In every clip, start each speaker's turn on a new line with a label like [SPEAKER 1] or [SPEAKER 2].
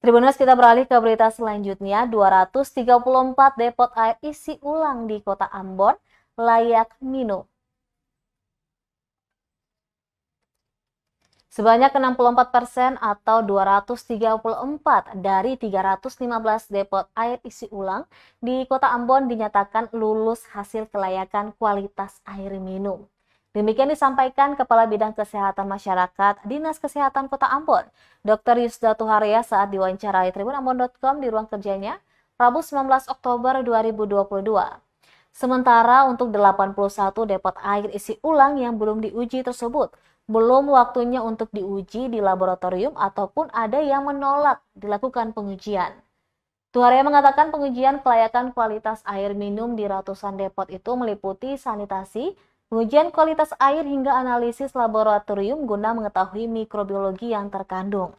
[SPEAKER 1] Tribuners, kita beralih ke berita selanjutnya. 234 depot air isi ulang di Kota Ambon layak minum. Sebanyak 64% atau 234 dari 315 depot air isi ulang di Kota Ambon dinyatakan lulus hasil kelayakan kualitas air minum. Demikian disampaikan Kepala Bidang Kesehatan Masyarakat Dinas Kesehatan Kota Ambon, Dr. Yusda Tuharia saat diwawancarai tribunambon.com di ruang kerjanya Rabu 19 Oktober 2022. Sementara untuk 81 depot air isi ulang yang belum diuji tersebut, belum waktunya untuk diuji di laboratorium ataupun ada yang menolak dilakukan pengujian. Tuharia mengatakan pengujian kelayakan kualitas air minum di ratusan depot itu meliputi sanitasi, pengujian kualitas air hingga analisis laboratorium guna mengetahui mikrobiologi yang terkandung.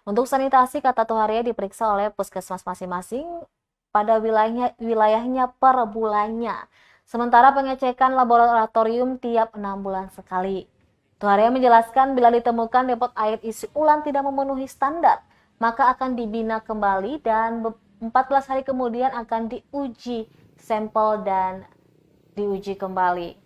[SPEAKER 1] Untuk sanitasi, kata Tuharia, diperiksa oleh puskesmas masing-masing pada wilayahnya per bulannya. Sementara pengecekan laboratorium tiap 6 bulan sekali. Tuharia menjelaskan bila ditemukan depot air isi ulang tidak memenuhi standar, maka akan dibina kembali dan 14 hari kemudian akan diuji sampel dan diuji kembali.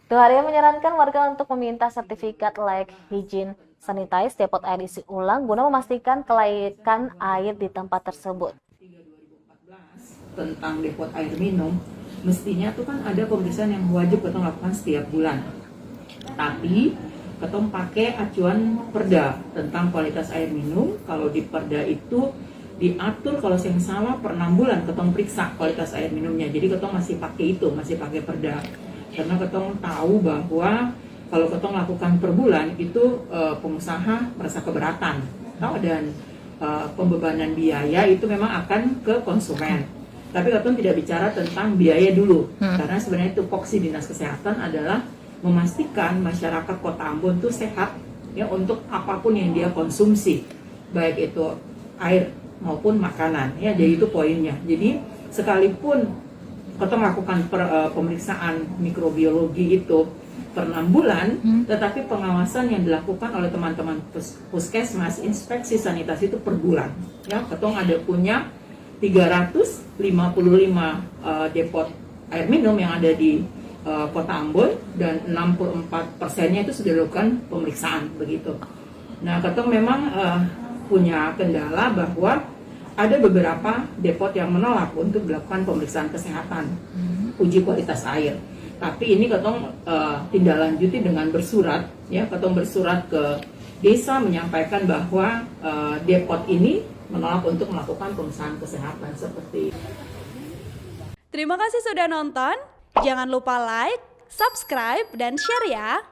[SPEAKER 1] Tuharia menyarankan warga untuk meminta sertifikat layak hygiene sanitize depot air isi ulang guna memastikan kelayakan air di tempat tersebut.
[SPEAKER 2] Tentang depot air minum, mestinya tuh kan ada pemeriksaan yang wajib kita lakukan setiap bulan. Tapi ketong pakai acuan Perda tentang kualitas air minum. Kalau di Perda itu diatur kalau saya salah per 6 bulan ketong periksa kualitas air minumnya. Jadi ketong masih pakai itu, masih pakai Perda. Karena ketong tahu bahwa kalau ketong lakukan per bulan itu pengusaha merasa keberatan. Dan pembebanan biaya itu memang akan ke konsumen. Tapi ketong tidak bicara tentang biaya dulu. Karena sebenarnya tupoksi Dinas Kesehatan adalah memastikan masyarakat Kota Ambon itu sehat ya untuk apapun yang dia konsumsi, baik itu air maupun makanan ya. Jadi itu poinnya. Jadi sekalipun kita melakukan pemeriksaan mikrobiologi itu per 6 bulan, tetapi pengawasan yang dilakukan oleh teman-teman puskesmas, inspeksi sanitasi itu per bulan ya. Ketong ada punya 355 depot air minum yang ada di Kota Ambon dan 64%-nya itu sudah dilakukan pemeriksaan begitu. Nah, ketong memang punya kendala bahwa ada beberapa depot yang menolak untuk dilakukan pemeriksaan kesehatan, uji kualitas air. Tapi ini ketong tindak lanjuti dengan bersurat, ya, ketong bersurat ke desa menyampaikan bahwa depot ini menolak untuk melakukan pemeriksaan kesehatan seperti.
[SPEAKER 3] Terima kasih sudah nonton. Jangan lupa like, subscribe, dan share ya.